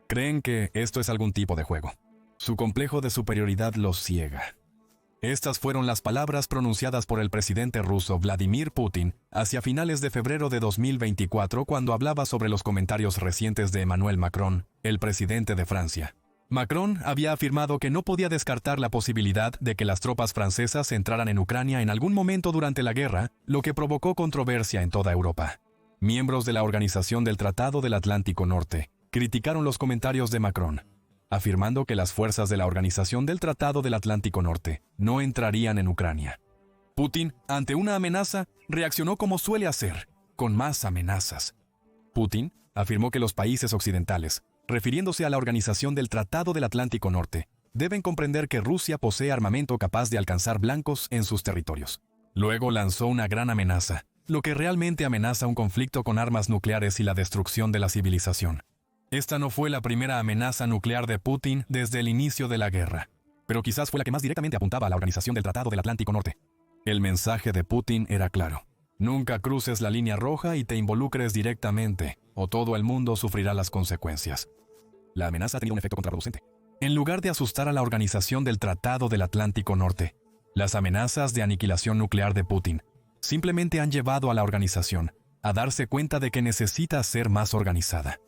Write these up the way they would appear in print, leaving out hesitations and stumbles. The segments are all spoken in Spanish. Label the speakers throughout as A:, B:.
A: Creen que esto es algún tipo de juego. Su complejo de superioridad los ciega. Estas fueron las palabras pronunciadas por el presidente ruso Vladimir Putin hacia finales de febrero de 2024 cuando hablaba sobre los comentarios recientes de Emmanuel Macron, el presidente de Francia. Macron había afirmado que no podía descartar la posibilidad de que las tropas francesas entraran en Ucrania en algún momento durante la guerra, lo que provocó controversia en toda Europa. Miembros de la Organización del Tratado del Atlántico Norte criticaron los comentarios de Macron, afirmando que las fuerzas de la Organización del Tratado del Atlántico Norte no entrarían en Ucrania. Putin, ante una amenaza, reaccionó como suele hacer, con más amenazas. Putin afirmó que los países occidentales, refiriéndose a la Organización del Tratado del Atlántico Norte, deben comprender que Rusia posee armamento capaz de alcanzar blancos en sus territorios. Luego lanzó una gran amenaza, lo que realmente amenaza un conflicto con armas nucleares y la destrucción de la civilización. Esta no fue la primera amenaza nuclear de Putin desde el inicio de la guerra, pero quizás fue la que más directamente apuntaba a la Organización del Tratado del Atlántico Norte. El mensaje de Putin era claro: nunca cruces la línea roja y te involucres directamente, o todo el mundo sufrirá las consecuencias. La amenaza ha tenido un efecto contraproducente. En lugar de asustar a la Organización del Tratado del Atlántico Norte, las amenazas de aniquilación nuclear de Putin simplemente han llevado a la organización a darse cuenta de que necesita ser más organizada.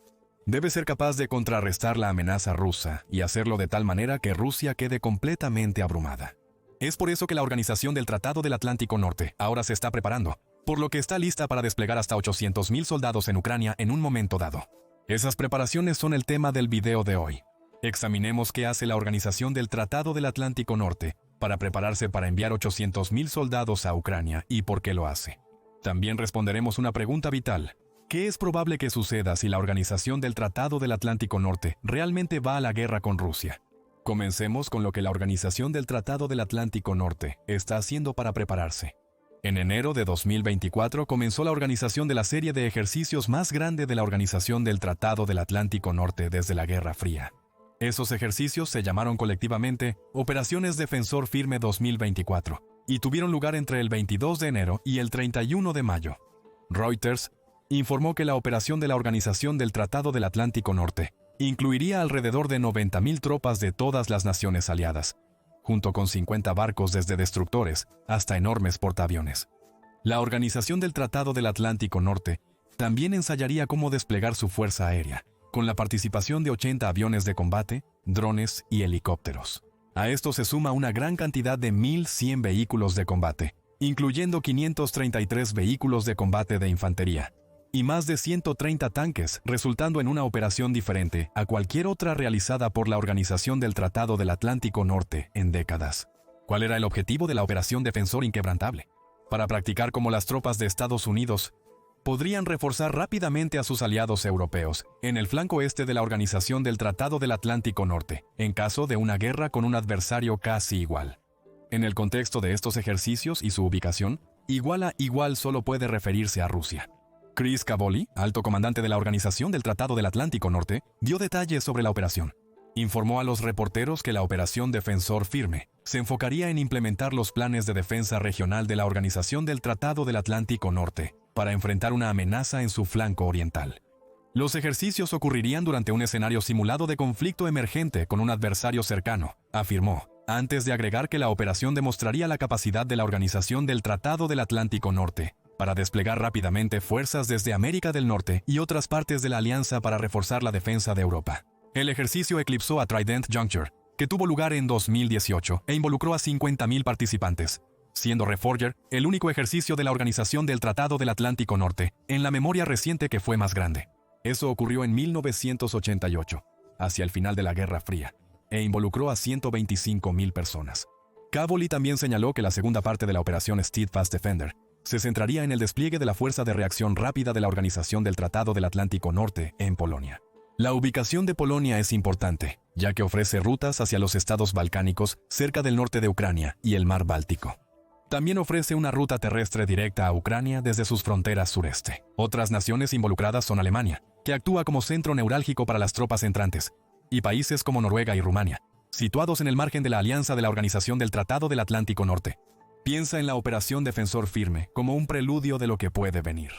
A: Debe ser capaz de contrarrestar la amenaza rusa y hacerlo de tal manera que Rusia quede completamente abrumada. Es por eso que la Organización del Tratado del Atlántico Norte ahora se está preparando, por lo que está lista para desplegar hasta 800,000 soldados en Ucrania en un momento dado. Esas preparaciones son el tema del video de hoy. Examinemos qué hace la Organización del Tratado del Atlántico Norte para prepararse para enviar 800,000 soldados a Ucrania y por qué lo hace. También responderemos una pregunta vital. ¿Qué es probable que suceda si la Organización del Tratado del Atlántico Norte realmente va a la guerra con Rusia? Comencemos con lo que la Organización del Tratado del Atlántico Norte está haciendo para prepararse. En enero de 2024 comenzó la organización de la serie de ejercicios más grande de la Organización del Tratado del Atlántico Norte desde la Guerra Fría. Esos ejercicios se llamaron colectivamente Operaciones Defensor Firme 2024 y tuvieron lugar entre el 22 de enero y el 31 de mayo. Reuters informó que la operación de la Organización del Tratado del Atlántico Norte incluiría alrededor de 90,000 tropas de todas las naciones aliadas, junto con 50 barcos desde destructores hasta enormes portaaviones. La Organización del Tratado del Atlántico Norte también ensayaría cómo desplegar su fuerza aérea, con la participación de 80 aviones de combate, drones y helicópteros. A esto se suma una gran cantidad de 1,100 vehículos de combate, incluyendo 533 vehículos de combate de infantería, y más de 130 tanques, resultando en una operación diferente a cualquier otra realizada por la Organización del Tratado del Atlántico Norte en décadas. ¿Cuál era el objetivo de la Operación Defensor Inquebrantable? Para practicar cómo las tropas de Estados Unidos podrían reforzar rápidamente a sus aliados europeos en el flanco este de la Organización del Tratado del Atlántico Norte, en caso de una guerra con un adversario casi igual. En el contexto de estos ejercicios y su ubicación, igual a igual solo puede referirse a Rusia. Chris Cavoli, alto comandante de la Organización del Tratado del Atlántico Norte, dio detalles sobre la operación. Informó a los reporteros que la Operación Defensor Firme se enfocaría en implementar los planes de defensa regional de la Organización del Tratado del Atlántico Norte para enfrentar una amenaza en su flanco oriental. Los ejercicios ocurrirían durante un escenario simulado de conflicto emergente con un adversario cercano, afirmó, antes de agregar que la operación demostraría la capacidad de la Organización del Tratado del Atlántico Norte para desplegar rápidamente fuerzas desde América del Norte y otras partes de la alianza para reforzar la defensa de Europa. El ejercicio eclipsó a Trident Juncture, que tuvo lugar en 2018 e involucró a 50,000 participantes, siendo Reforger el único ejercicio de la Organización del Tratado del Atlántico Norte en la memoria reciente que fue más grande. Eso ocurrió en 1988, hacia el final de la Guerra Fría, e involucró a 125,000 personas. Cavoli también señaló que la segunda parte de la operación Steadfast Defender se centraría en el despliegue de la Fuerza de Reacción Rápida de la Organización del Tratado del Atlántico Norte en Polonia. La ubicación de Polonia es importante, ya que ofrece rutas hacia los estados balcánicos cerca del norte de Ucrania y el mar Báltico. También ofrece una ruta terrestre directa a Ucrania desde sus fronteras sureste. Otras naciones involucradas son Alemania, que actúa como centro neurálgico para las tropas entrantes, y países como Noruega y Rumania, situados en el margen de la alianza de la Organización del Tratado del Atlántico Norte. Piensa en la Operación Defensor Firme como un preludio de lo que puede venir.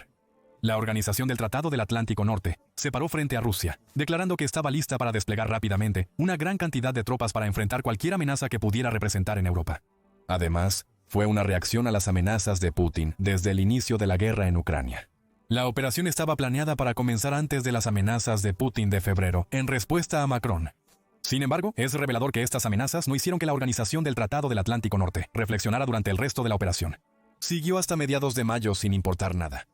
A: La Organización del Tratado del Atlántico Norte se paró frente a Rusia, declarando que estaba lista para desplegar rápidamente una gran cantidad de tropas para enfrentar cualquier amenaza que pudiera representar en Europa. Además, fue una reacción a las amenazas de Putin desde el inicio de la guerra en Ucrania. La operación estaba planeada para comenzar antes de las amenazas de Putin de febrero, en respuesta a Macron. Sin embargo, es revelador que estas amenazas no hicieron que la Organización del Tratado del Atlántico Norte reflexionara durante el resto de la operación. Siguió hasta mediados de mayo sin importar nada.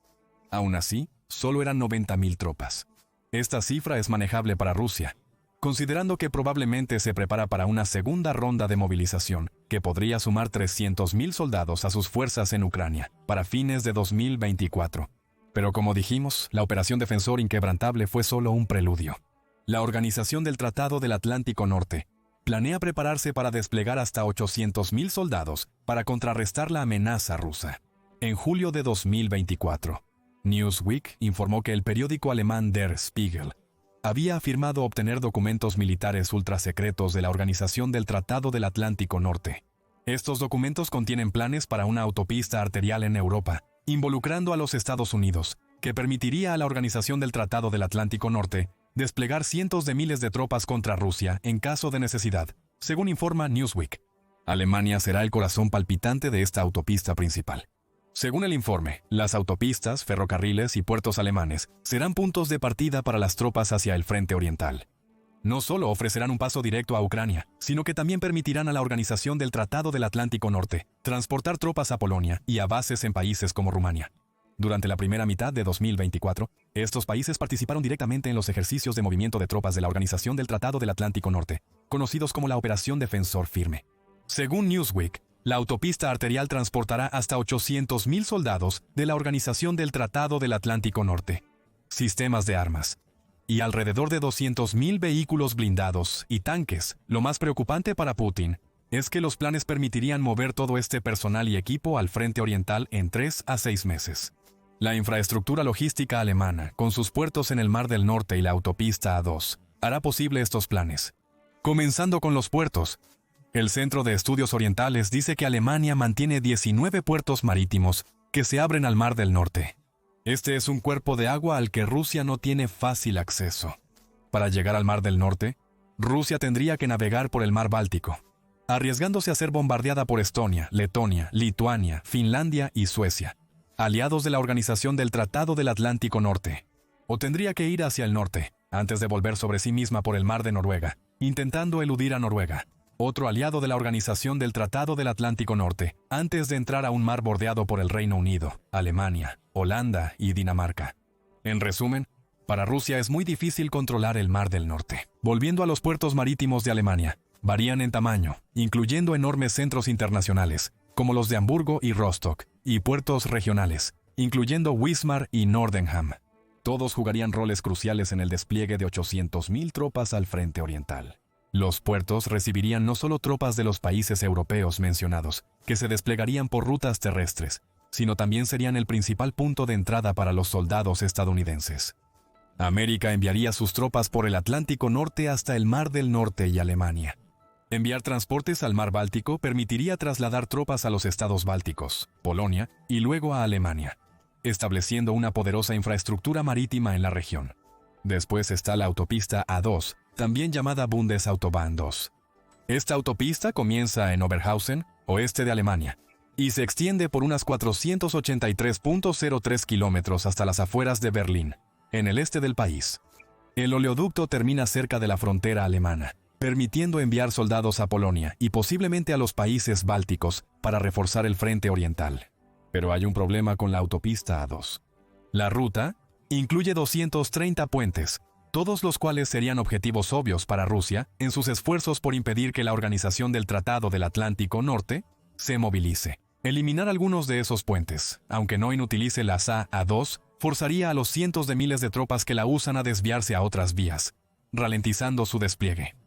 A: Aún así, solo eran 90.000 tropas. Esta cifra es manejable para Rusia, considerando que probablemente se prepara para una segunda ronda de movilización, que podría sumar 300.000 soldados a sus fuerzas en Ucrania, para fines de 2024. Pero como dijimos, la Operación Defensor Inquebrantable fue solo un preludio. La Organización del Tratado del Atlántico Norte planea prepararse para desplegar hasta 800.000 soldados para contrarrestar la amenaza rusa. En julio de 2024, Newsweek informó que el periódico alemán Der Spiegel había afirmado obtener documentos militares ultrasecretos de la Organización del Tratado del Atlántico Norte. Estos documentos contienen planes para una autopista arterial en Europa, involucrando a los Estados Unidos, que permitiría a la Organización del Tratado del Atlántico Norte desplegar cientos de miles de tropas contra Rusia en caso de necesidad, según informa Newsweek. Alemania será el corazón palpitante de esta autopista principal. Según el informe, las autopistas, ferrocarriles y puertos alemanes serán puntos de partida para las tropas hacia el frente oriental. No solo ofrecerán un paso directo a Ucrania, sino que también permitirán a la Organización del Tratado del Atlántico Norte transportar tropas a Polonia y a bases en países como Rumania. Durante la primera mitad de 2024, estos países participaron directamente en los ejercicios de movimiento de tropas de la Organización del Tratado del Atlántico Norte, conocidos como la Operación Defensor Firme. Según Newsweek, la autopista arterial transportará hasta 800.000 soldados de la Organización del Tratado del Atlántico Norte, sistemas de armas, y alrededor de 200.000 vehículos blindados y tanques. Lo más preocupante para Putin es que los planes permitirían mover todo este personal y equipo al frente oriental en 3 a 6 meses. La infraestructura logística alemana, con sus puertos en el Mar del Norte y la autopista A2, hará posible estos planes. Comenzando con los puertos, el Centro de Estudios Orientales dice que Alemania mantiene 19 puertos marítimos que se abren al Mar del Norte. Este es un cuerpo de agua al que Rusia no tiene fácil acceso. Para llegar al Mar del Norte, Rusia tendría que navegar por el Mar Báltico, arriesgándose a ser bombardeada por Estonia, Letonia, Lituania, Finlandia y Suecia, aliados de la Organización del Tratado del Atlántico Norte. O tendría que ir hacia el norte, antes de volver sobre sí misma por el Mar de Noruega, intentando eludir a Noruega, otro aliado de la Organización del Tratado del Atlántico Norte, antes de entrar a un mar bordeado por el Reino Unido, Alemania, Holanda y Dinamarca. En resumen, para Rusia es muy difícil controlar el Mar del Norte. Volviendo a los puertos marítimos de Alemania, varían en tamaño, incluyendo enormes centros internacionales, como los de Hamburgo y Rostock, y puertos regionales, incluyendo Wismar y Nordenham. Todos jugarían roles cruciales en el despliegue de 800.000 tropas al frente oriental. Los puertos recibirían no solo tropas de los países europeos mencionados, que se desplegarían por rutas terrestres, sino también serían el principal punto de entrada para los soldados estadounidenses. América enviaría sus tropas por el Atlántico Norte hasta el Mar del Norte y Alemania. Enviar transportes al Mar Báltico permitiría trasladar tropas a los estados bálticos, Polonia y luego a Alemania, estableciendo una poderosa infraestructura marítima en la región. Después está la autopista A2, también llamada Bundesautobahn 2. Esta autopista comienza en Oberhausen, oeste de Alemania, y se extiende por unas 483.03 kilómetros hasta las afueras de Berlín, en el este del país. El oleoducto termina cerca de la frontera alemana, permitiendo enviar soldados a Polonia y posiblemente a los países bálticos para reforzar el frente oriental. Pero hay un problema con la autopista A2. La ruta incluye 230 puentes, todos los cuales serían objetivos obvios para Rusia en sus esfuerzos por impedir que la Organización del Tratado del Atlántico Norte se movilice. Eliminar algunos de esos puentes, aunque no inutilice la A2, forzaría a los cientos de miles de tropas que la usan a desviarse a otras vías, ralentizando su despliegue.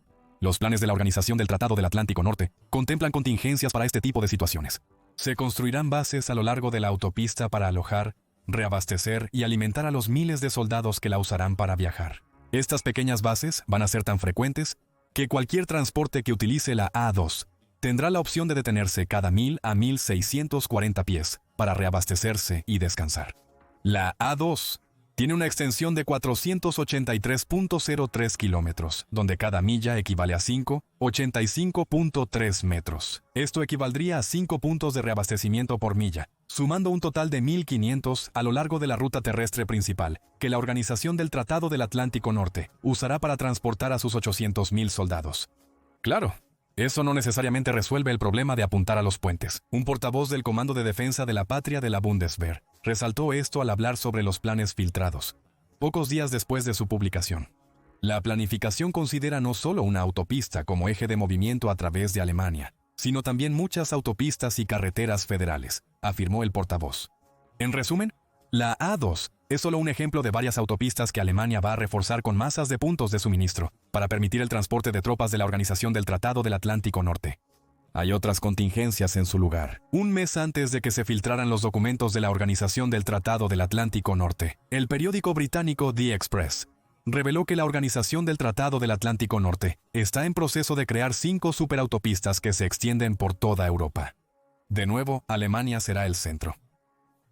A: Los planes de la Organización del Tratado del Atlántico Norte contemplan contingencias para este tipo de situaciones. Se construirán bases a lo largo de la autopista para alojar, reabastecer y alimentar a los miles de soldados que la usarán para viajar. Estas pequeñas bases van a ser tan frecuentes que cualquier transporte que utilice la A2 tendrá la opción de detenerse cada 1.000 a 1.640 pies para reabastecerse y descansar. La A2 tiene una extensión de 483.03 kilómetros, donde cada milla equivale a 5,85.3 metros. Esto equivaldría a 5 puntos de reabastecimiento por milla, sumando un total de 1.500 a lo largo de la ruta terrestre principal, que la Organización del Tratado del Atlántico Norte usará para transportar a sus 800.000 soldados. Claro, eso no necesariamente resuelve el problema de apuntar a los puentes. Un portavoz del Comando de Defensa de la Patria de la Bundeswehr resaltó esto al hablar sobre los planes filtrados, pocos días después de su publicación. La planificación considera no solo una autopista como eje de movimiento a través de Alemania, sino también muchas autopistas y carreteras federales, afirmó el portavoz. En resumen, la A2 es solo un ejemplo de varias autopistas que Alemania va a reforzar con masas de puntos de suministro para permitir el transporte de tropas de la Organización del Tratado del Atlántico Norte. Hay otras contingencias en su lugar. Un mes antes de que se filtraran los documentos de la Organización del Tratado del Atlántico Norte, el periódico británico The Express reveló que la Organización del Tratado del Atlántico Norte está en proceso de crear 5 superautopistas que se extienden por toda Europa. De nuevo, Alemania será el centro.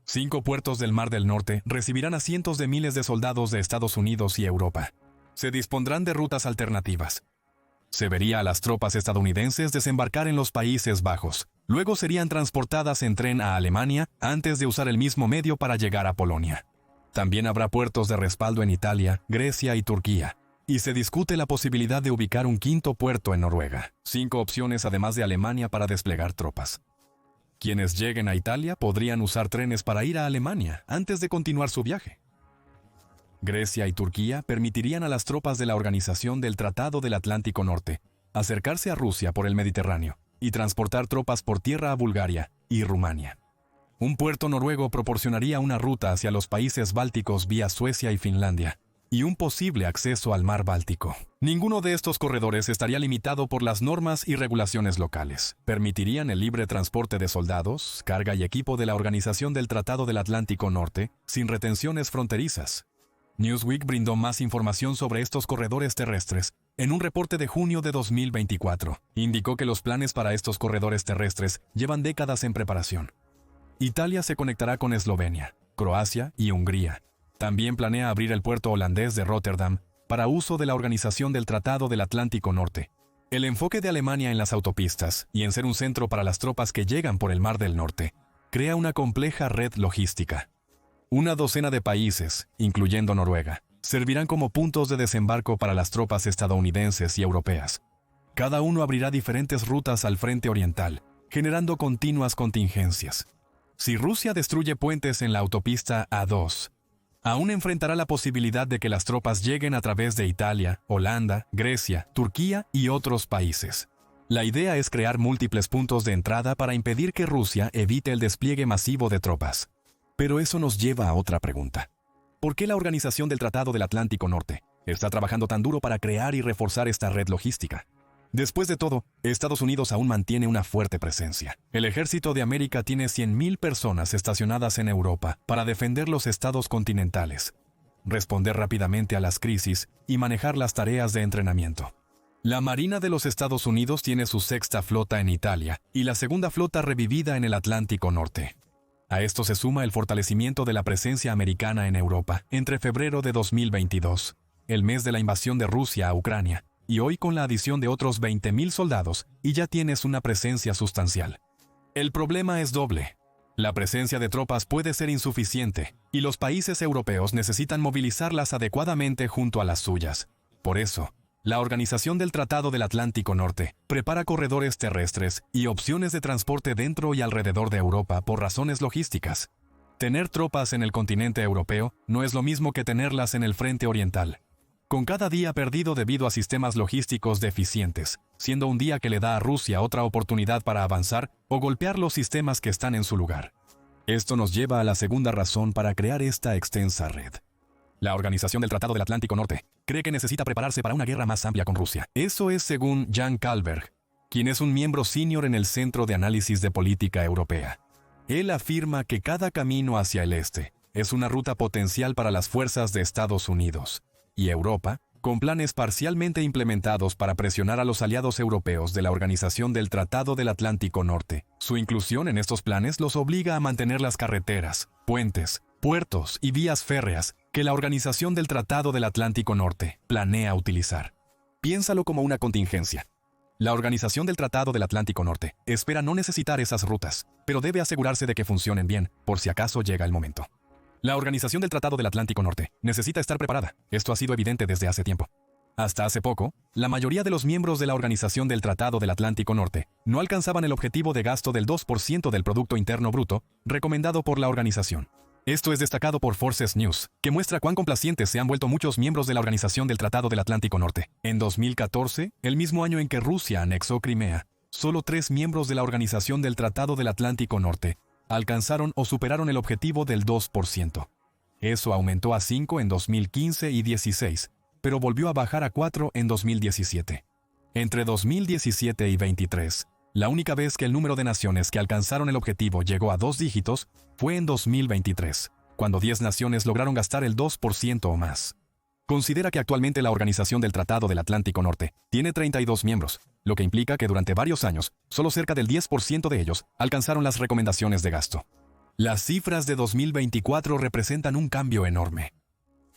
A: 5 puertos del Mar del Norte recibirán a cientos de miles de soldados de Estados Unidos y Europa. Se dispondrán de rutas alternativas. Se vería a las tropas estadounidenses desembarcar en los Países Bajos. Luego serían transportadas en tren a Alemania antes de usar el mismo medio para llegar a Polonia. También habrá puertos de respaldo en Italia, Grecia y Turquía. Y se discute la posibilidad de ubicar un 5.º puerto en Noruega. 5 opciones además de Alemania para desplegar tropas. Quienes lleguen a Italia podrían usar trenes para ir a Alemania antes de continuar su viaje. Grecia y Turquía permitirían a las tropas de la Organización del Tratado del Atlántico Norte acercarse a Rusia por el Mediterráneo y transportar tropas por tierra a Bulgaria y Rumania. Un puerto noruego proporcionaría una ruta hacia los países bálticos vía Suecia y Finlandia, y un posible acceso al mar Báltico. Ninguno de estos corredores estaría limitado por las normas y regulaciones locales. Permitirían el libre transporte de soldados, carga y equipo de la Organización del Tratado del Atlántico Norte, sin retenciones fronterizas. Newsweek brindó más información sobre estos corredores terrestres en un reporte de junio de 2024. Indicó que los planes para estos corredores terrestres llevan décadas en preparación. Italia se conectará con Eslovenia, Croacia y Hungría. También planea abrir el puerto holandés de Rotterdam para uso de la Organización del Tratado del Atlántico Norte. El enfoque de Alemania en las autopistas y en ser un centro para las tropas que llegan por el Mar del Norte crea una compleja red logística. Una docena de países, incluyendo Noruega, servirán como puntos de desembarco para las tropas estadounidenses y europeas. Cada uno abrirá diferentes rutas al frente oriental, generando continuas contingencias. Si Rusia destruye puentes en la autopista A2, aún enfrentará la posibilidad de que las tropas lleguen a través de Italia, Holanda, Grecia, Turquía y otros países. La idea es crear múltiples puntos de entrada para impedir que Rusia evite el despliegue masivo de tropas. Pero eso nos lleva a otra pregunta. ¿Por qué la Organización del Tratado del Atlántico Norte está trabajando tan duro para crear y reforzar esta red logística? Después de todo, Estados Unidos aún mantiene una fuerte presencia. El Ejército de América tiene 100.000 personas estacionadas en Europa para defender los estados continentales, responder rápidamente a las crisis y manejar las tareas de entrenamiento. La Marina de los Estados Unidos tiene su 6ª flota en Italia y la 2ª flota revivida en el Atlántico Norte. A esto se suma el fortalecimiento de la presencia americana en Europa entre febrero de 2022, el mes de la invasión de Rusia a Ucrania, y hoy con la adición de otros 20.000 soldados, y ya tienes una presencia sustancial. El problema es doble. La presencia de tropas puede ser insuficiente, y los países europeos necesitan movilizarlas adecuadamente junto a las suyas. Por eso, la Organización del Tratado del Atlántico Norte prepara corredores terrestres y opciones de transporte dentro y alrededor de Europa por razones logísticas. Tener tropas en el continente europeo no es lo mismo que tenerlas en el frente oriental. Con cada día perdido debido a sistemas logísticos deficientes, siendo un día que le da a Rusia otra oportunidad para avanzar o golpear los sistemas que están en su lugar. Esto nos lleva a la segunda razón para crear esta extensa red. La Organización del Tratado del Atlántico Norte cree que necesita prepararse para una guerra más amplia con Rusia. Eso es según Jan Kalberg, quien es un miembro senior en el Centro de Análisis de Política Europea. Él afirma que cada camino hacia el este es una ruta potencial para las fuerzas de Estados Unidos y Europa, con planes parcialmente implementados para presionar a los aliados europeos de la Organización del Tratado del Atlántico Norte. Su inclusión en estos planes los obliga a mantener las carreteras, puentes, puertos y vías férreas que la Organización del Tratado del Atlántico Norte planea utilizar. Piénsalo como una contingencia. La Organización del Tratado del Atlántico Norte espera no necesitar esas rutas, pero debe asegurarse de que funcionen bien por si acaso llega el momento. La Organización del Tratado del Atlántico Norte necesita estar preparada. Esto ha sido evidente desde hace tiempo. Hasta hace poco, la mayoría de los miembros de la Organización del Tratado del Atlántico Norte no alcanzaban el objetivo de gasto del 2% del Producto Interno Bruto recomendado por la organización. Esto es destacado por Forces News, que muestra cuán complacientes se han vuelto muchos miembros de la Organización del Tratado del Atlántico Norte. En 2014, el mismo año en que Rusia anexó Crimea, solo 3 miembros de la Organización del Tratado del Atlántico Norte alcanzaron o superaron el objetivo del 2%. Eso aumentó a 5 en 2015 y 16, pero volvió a bajar a 4 en 2017. Entre 2017 y 23, la única vez que el número de naciones que alcanzaron el objetivo llegó a 2 dígitos fue en 2023, cuando 10 naciones lograron gastar el 2% o más. Considera que actualmente la Organización del Tratado del Atlántico Norte tiene 32 miembros, lo que implica que durante varios años, solo cerca del 10% de ellos alcanzaron las recomendaciones de gasto. Las cifras de 2024 representan un cambio enorme.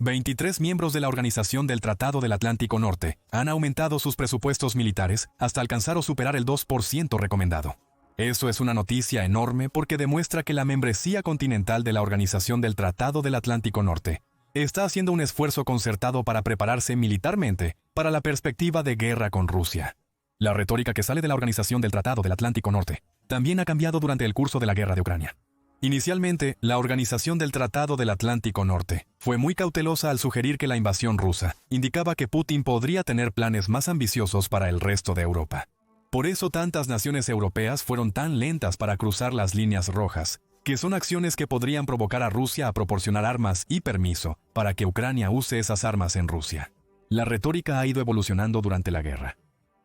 A: 23 miembros de la Organización del Tratado del Atlántico Norte han aumentado sus presupuestos militares hasta alcanzar o superar el 2% recomendado. Eso es una noticia enorme porque demuestra que la membresía continental de la Organización del Tratado del Atlántico Norte está haciendo un esfuerzo concertado para prepararse militarmente para la perspectiva de guerra con Rusia. La retórica que sale de la Organización del Tratado del Atlántico Norte también ha cambiado durante el curso de la guerra de Ucrania. Inicialmente, la Organización del Tratado del Atlántico Norte fue muy cautelosa al sugerir que la invasión rusa indicaba que Putin podría tener planes más ambiciosos para el resto de Europa. Por eso tantas naciones europeas fueron tan lentas para cruzar las líneas rojas, que son acciones que podrían provocar a Rusia a proporcionar armas y permiso para que Ucrania use esas armas en Rusia. La retórica ha ido evolucionando durante la guerra.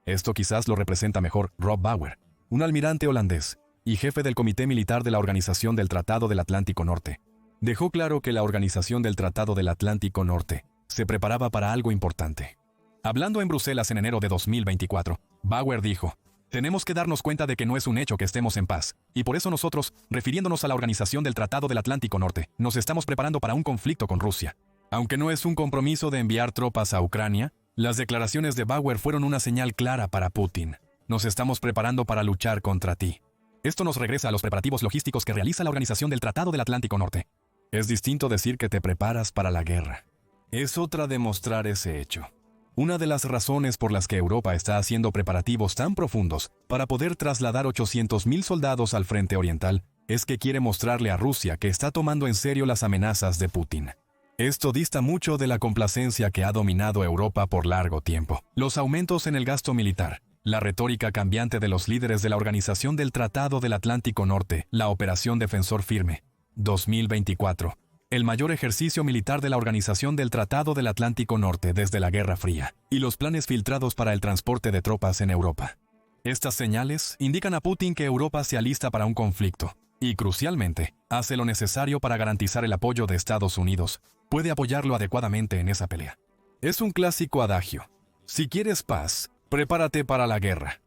A: Esto quizás lo representa mejor Rob Bauer, un almirante holandés y jefe del Comité Militar de la Organización del Tratado del Atlántico Norte. Dejó claro que la Organización del Tratado del Atlántico Norte se preparaba para algo importante. Hablando en Bruselas en enero de 2024, Bauer dijo: «Tenemos que darnos cuenta de que no es un hecho que estemos en paz, y por eso nosotros, refiriéndonos a la Organización del Tratado del Atlántico Norte, nos estamos preparando para un conflicto con Rusia». Aunque no es un compromiso de enviar tropas a Ucrania, las declaraciones de Bauer fueron una señal clara para Putin. «Nos estamos preparando para luchar contra ti». Esto nos regresa a los preparativos logísticos que realiza la Organización del Tratado del Atlántico Norte. Es distinto decir que te preparas para la guerra. Es otra demostrar ese hecho. Una de las razones por las que Europa está haciendo preparativos tan profundos para poder trasladar 800,000 soldados al frente oriental es que quiere mostrarle a Rusia que está tomando en serio las amenazas de Putin. Esto dista mucho de la complacencia que ha dominado Europa por largo tiempo. Los aumentos en el gasto militar, la retórica cambiante de los líderes de la Organización del Tratado del Atlántico Norte, la Operación Defensor Firme, 2024, el mayor ejercicio militar de la Organización del Tratado del Atlántico Norte desde la Guerra Fría, y los planes filtrados para el transporte de tropas en Europa. Estas señales indican a Putin que Europa se alista para un conflicto, y crucialmente, hace lo necesario para garantizar el apoyo de Estados Unidos. Puede apoyarlo adecuadamente en esa pelea. Es un clásico adagio: si quieres paz, prepárate para la guerra.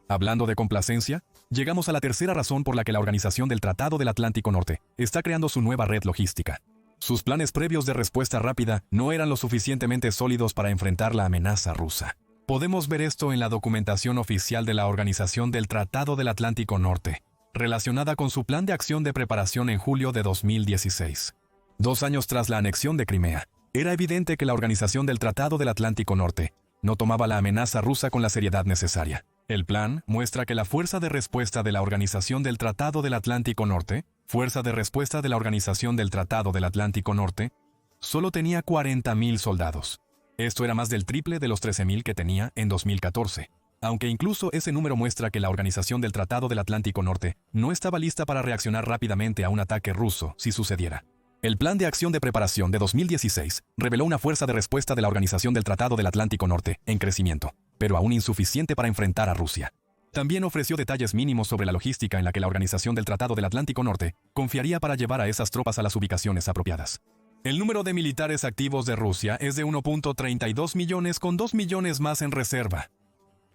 A: Hablando de complacencia, llegamos a la tercera razón por la que la Organización del Tratado del Atlántico Norte está creando su nueva red logística. Sus planes previos de respuesta rápida no eran lo suficientemente sólidos para enfrentar la amenaza rusa. Podemos ver esto en la documentación oficial de la Organización del Tratado del Atlántico Norte, relacionada con su plan de acción de preparación en julio de 2016. 2 años tras la anexión de Crimea, era evidente que la Organización del Tratado del Atlántico Norte no tomaba la amenaza rusa con la seriedad necesaria. El plan muestra que la Fuerza de Respuesta de la Organización del Tratado del Atlántico Norte, Fuerza de Respuesta de la Organización del Tratado del Atlántico Norte, solo tenía 40,000 soldados. Esto era más del triple de los 13,000 que tenía en 2014. Aunque incluso ese número muestra que la Organización del Tratado del Atlántico Norte no estaba lista para reaccionar rápidamente a un ataque ruso si sucediera. El Plan de Acción de Preparación de 2016 reveló una fuerza de respuesta de la Organización del Tratado del Atlántico Norte en crecimiento, pero aún insuficiente para enfrentar a Rusia. También ofreció detalles mínimos sobre la logística en la que la Organización del Tratado del Atlántico Norte confiaría para llevar a esas tropas a las ubicaciones apropiadas. El número de militares activos de Rusia es de 1.32 millones con 2 millones más en reserva.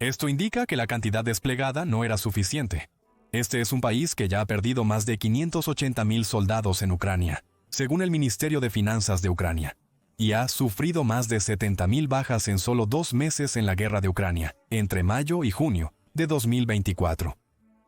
A: Esto indica que la cantidad desplegada no era suficiente. Este es un país que ya ha perdido más de 580,000 soldados en Ucrania. según el Ministerio de Finanzas de Ucrania, y ha sufrido más de 70.000 bajas en solo 2 meses en la guerra de Ucrania, entre mayo y junio de 2024.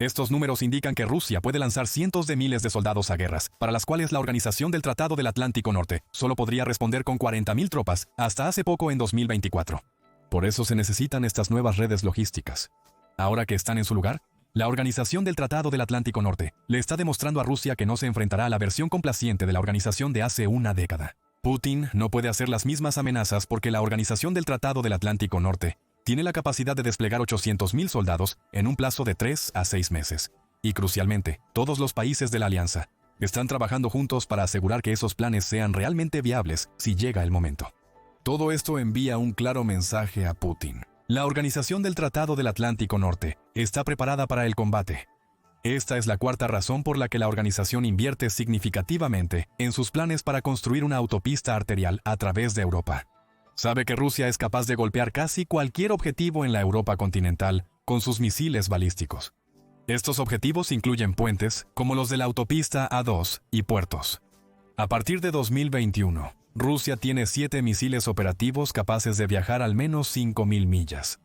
A: Estos números indican que Rusia puede lanzar cientos de miles de soldados a guerras, para las cuales la Organización del Tratado del Atlántico Norte solo podría responder con 40.000 tropas hasta hace poco en 2024. Por eso se necesitan estas nuevas redes logísticas. Ahora que están en su lugar, la Organización del Tratado del Atlántico Norte le está demostrando a Rusia que no se enfrentará a la versión complaciente de la organización de hace una década. Putin no puede hacer las mismas amenazas porque la Organización del Tratado del Atlántico Norte tiene la capacidad de desplegar 800.000 soldados en un plazo de 3 a 6 meses. Y crucialmente, todos los países de la alianza están trabajando juntos para asegurar que esos planes sean realmente viables si llega el momento. Todo esto envía un claro mensaje a Putin. La Organización del Tratado del Atlántico Norte está preparada para el combate. Esta es la cuarta razón por la que la organización invierte significativamente en sus planes para construir una autopista arterial a través de Europa. Sabe que Rusia es capaz de golpear casi cualquier objetivo en la Europa continental con sus misiles balísticos. Estos objetivos incluyen puentes, como los de la autopista A2, y puertos. A partir de 2021, Rusia tiene 7 misiles operativos capaces de viajar al menos 5.000 millas.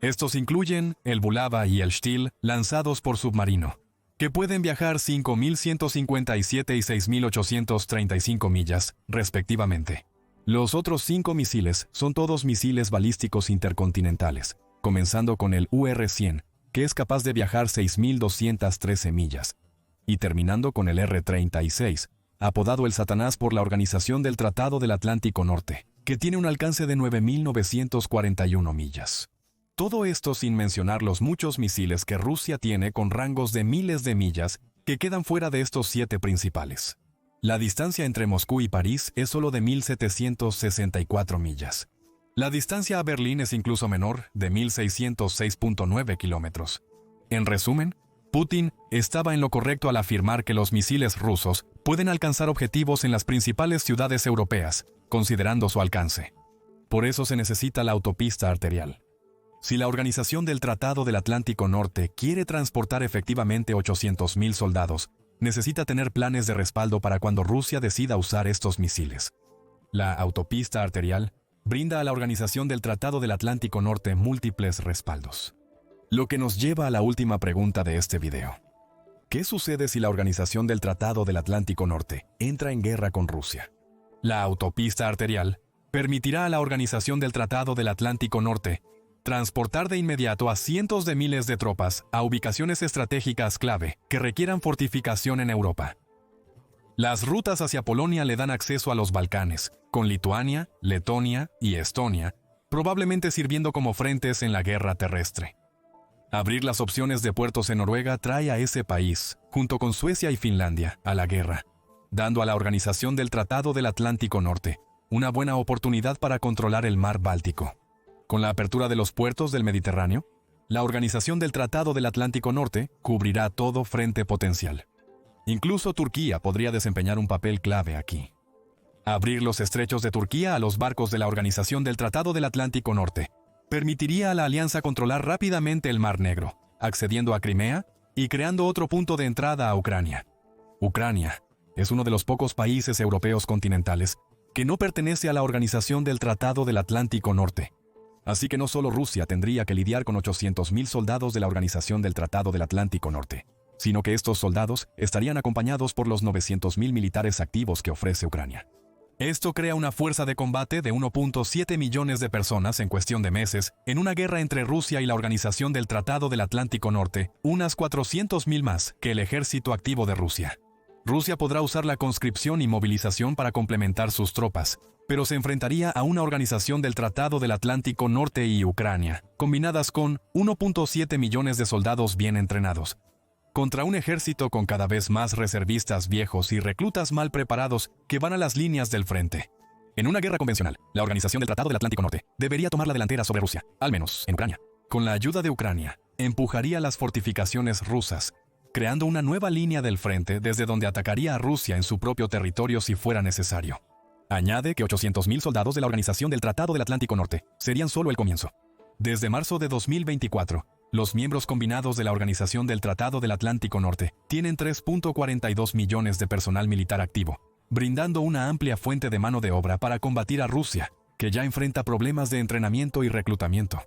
A: Estos incluyen el Bulava y el Shtil, lanzados por submarino, que pueden viajar 5.157 y 6.835 millas, respectivamente. Los otros 5 misiles son todos misiles balísticos intercontinentales, comenzando con el UR-100, que es capaz de viajar 6.213 millas, y terminando con el R-36, apodado el Satanás por la Organización del Tratado del Atlántico Norte, que tiene un alcance de 9.941 millas. Todo esto sin mencionar los muchos misiles que Rusia tiene con rangos de miles de millas que quedan fuera de estos 7 principales. La distancia entre Moscú y París es solo de 1.764 millas. La distancia a Berlín es incluso menor, de 1.606.9 kilómetros. En resumen, Putin estaba en lo correcto al afirmar que los misiles rusos pueden alcanzar objetivos en las principales ciudades europeas, considerando su alcance. Por eso se necesita la autopista arterial. Si la Organización del Tratado del Atlántico Norte quiere transportar efectivamente 800.000 soldados, necesita tener planes de respaldo para cuando Rusia decida usar estos misiles. La autopista arterial brinda a la Organización del Tratado del Atlántico Norte múltiples respaldos. Lo que nos lleva a la última pregunta de este video. ¿Qué sucede si la Organización del Tratado del Atlántico Norte entra en guerra con Rusia? La autopista arterial permitirá a la Organización del Tratado del Atlántico Norte transportar de inmediato a cientos de miles de tropas a ubicaciones estratégicas clave que requieran fortificación en Europa. Las rutas hacia Polonia le dan acceso a los Balcanes, con Lituania, Letonia y Estonia, probablemente sirviendo como frentes en la guerra terrestre. Abrir las opciones de puertos en Noruega trae a ese país, junto con Suecia y Finlandia, a la guerra, dando a la Organización del Tratado del Atlántico Norte una buena oportunidad para controlar el mar Báltico. Con la apertura de los puertos del Mediterráneo, la Organización del Tratado del Atlántico Norte cubrirá todo frente potencial. Incluso Turquía podría desempeñar un papel clave aquí. Abrir los estrechos de Turquía a los barcos de la Organización del Tratado del Atlántico Norte permitiría a la alianza controlar rápidamente el Mar Negro, accediendo a Crimea y creando otro punto de entrada a Ucrania. Ucrania es uno de los pocos países europeos continentales que no pertenece a la Organización del Tratado del Atlántico Norte. Así que no solo Rusia tendría que lidiar con 800.000 soldados de la Organización del Tratado del Atlántico Norte, sino que estos soldados estarían acompañados por los 900.000 militares activos que ofrece Ucrania. Esto crea una fuerza de combate de 1.7 millones de personas en cuestión de meses, en una guerra entre Rusia y la Organización del Tratado del Atlántico Norte, unas 400.000 más que el ejército activo de Rusia. Rusia podrá usar la conscripción y movilización para complementar sus tropas, pero se enfrentaría a una Organización del Tratado del Atlántico Norte y Ucrania, combinadas con 1.7 millones de soldados bien entrenados, contra un ejército con cada vez más reservistas viejos y reclutas mal preparados que van a las líneas del frente. En una guerra convencional, la Organización del Tratado del Atlántico Norte debería tomar la delantera sobre Rusia, al menos en Ucrania. Con la ayuda de Ucrania, empujaría las fortificaciones rusas, creando una nueva línea del frente desde donde atacaría a Rusia en su propio territorio si fuera necesario. Añade que 800.000 soldados de la Organización del Tratado del Atlántico Norte serían solo el comienzo. Desde marzo de 2024, los miembros combinados de la Organización del Tratado del Atlántico Norte tienen 3.42 millones de personal militar activo, brindando una amplia fuente de mano de obra para combatir a Rusia, que ya enfrenta problemas de entrenamiento y reclutamiento.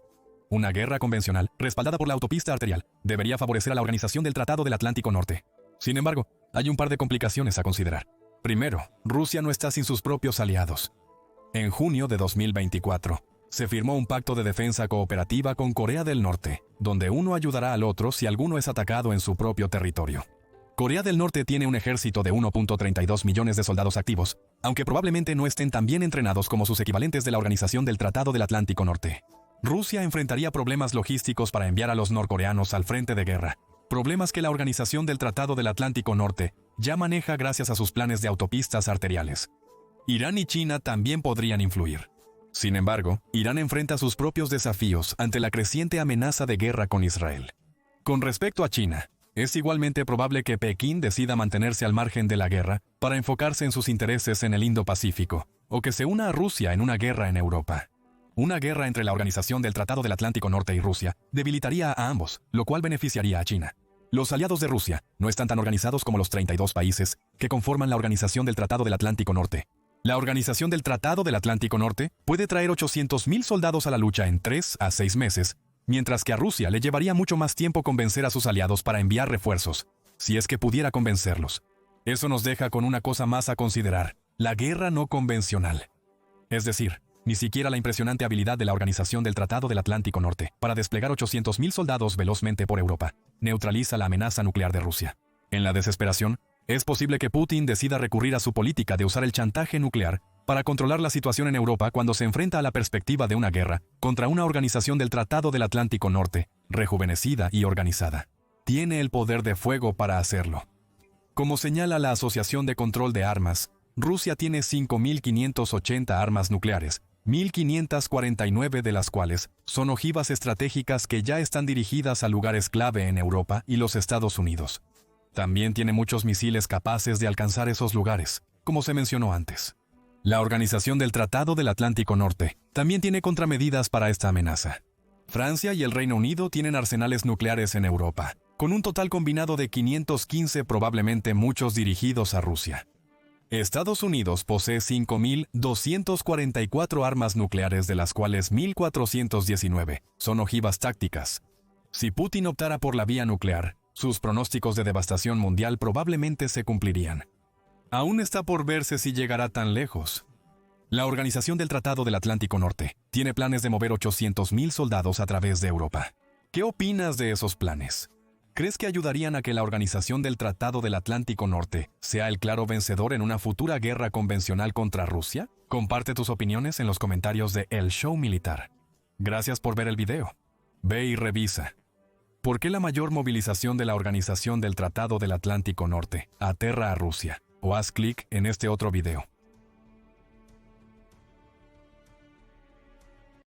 A: Una guerra convencional, respaldada por la autopista arterial, debería favorecer a la organización del Tratado del Atlántico Norte. Sin embargo, hay un par de complicaciones a considerar. Primero, Rusia no está sin sus propios aliados. En junio de 2024, se firmó un pacto de defensa cooperativa con Corea del Norte, donde uno ayudará al otro si alguno es atacado en su propio territorio. Corea del Norte tiene un ejército de 1.32 millones de soldados activos, aunque probablemente no estén tan bien entrenados como sus equivalentes de la Organización del Tratado del Atlántico Norte. Rusia enfrentaría problemas logísticos para enviar a los norcoreanos al frente de guerra, problemas que la Organización del Tratado del Atlántico Norte ya maneja gracias a sus planes de autopistas arteriales. Irán y China también podrían influir. Sin embargo, Irán enfrenta sus propios desafíos ante la creciente amenaza de guerra con Israel. Con respecto a China, es igualmente probable que Pekín decida mantenerse al margen de la guerra para enfocarse en sus intereses en el Indo-Pacífico, o que se una a Rusia en una guerra en Europa. Una guerra entre la Organización del Tratado del Atlántico Norte y Rusia debilitaría a ambos, lo cual beneficiaría a China. Los aliados de Rusia no están tan organizados como los 32 países que conforman la Organización del Tratado del Atlántico Norte. La Organización del Tratado del Atlántico Norte puede traer 800,000 soldados a la lucha en 3 a 6 meses, mientras que a Rusia le llevaría mucho más tiempo convencer a sus aliados para enviar refuerzos, si es que pudiera convencerlos. Eso nos deja con una cosa más a considerar: la guerra no convencional. Es decir, ni siquiera la impresionante habilidad de la Organización del Tratado del Atlántico Norte para desplegar 800,000 soldados velozmente por Europa neutraliza la amenaza nuclear de Rusia. En la desesperación, es posible que Putin decida recurrir a su política de usar el chantaje nuclear para controlar la situación en Europa cuando se enfrenta a la perspectiva de una guerra contra una organización del Tratado del Atlántico Norte, rejuvenecida y organizada. Tiene el poder de fuego para hacerlo. Como señala la Asociación de Control de Armas, Rusia tiene 5.580 armas nucleares, 1.549 de las cuales son ojivas estratégicas que ya están dirigidas a lugares clave en Europa y los Estados Unidos. También tiene muchos misiles capaces de alcanzar esos lugares, como se mencionó antes. La Organización del Tratado del Atlántico Norte también tiene contramedidas para esta amenaza. Francia y el Reino Unido tienen arsenales nucleares en Europa, con un total combinado de 515, probablemente muchos dirigidos a Rusia. Estados Unidos posee 5.244 armas nucleares, de las cuales 1.419 son ojivas tácticas. Si Putin optara por la vía nuclear, sus pronósticos de devastación mundial probablemente se cumplirían. Aún está por verse si llegará tan lejos. La Organización del Tratado del Atlántico Norte tiene planes de mover 800,000 soldados a través de Europa. ¿Qué opinas de esos planes? ¿Crees que ayudarían a que la Organización del Tratado del Atlántico Norte sea el claro vencedor en una futura guerra convencional contra Rusia? Comparte tus opiniones en los comentarios de El Show Militar. Gracias por ver el video. Ve y revisa. ¿Por qué la mayor movilización de la Organización del Tratado del Atlántico Norte aterra a Rusia? O haz clic en este otro video.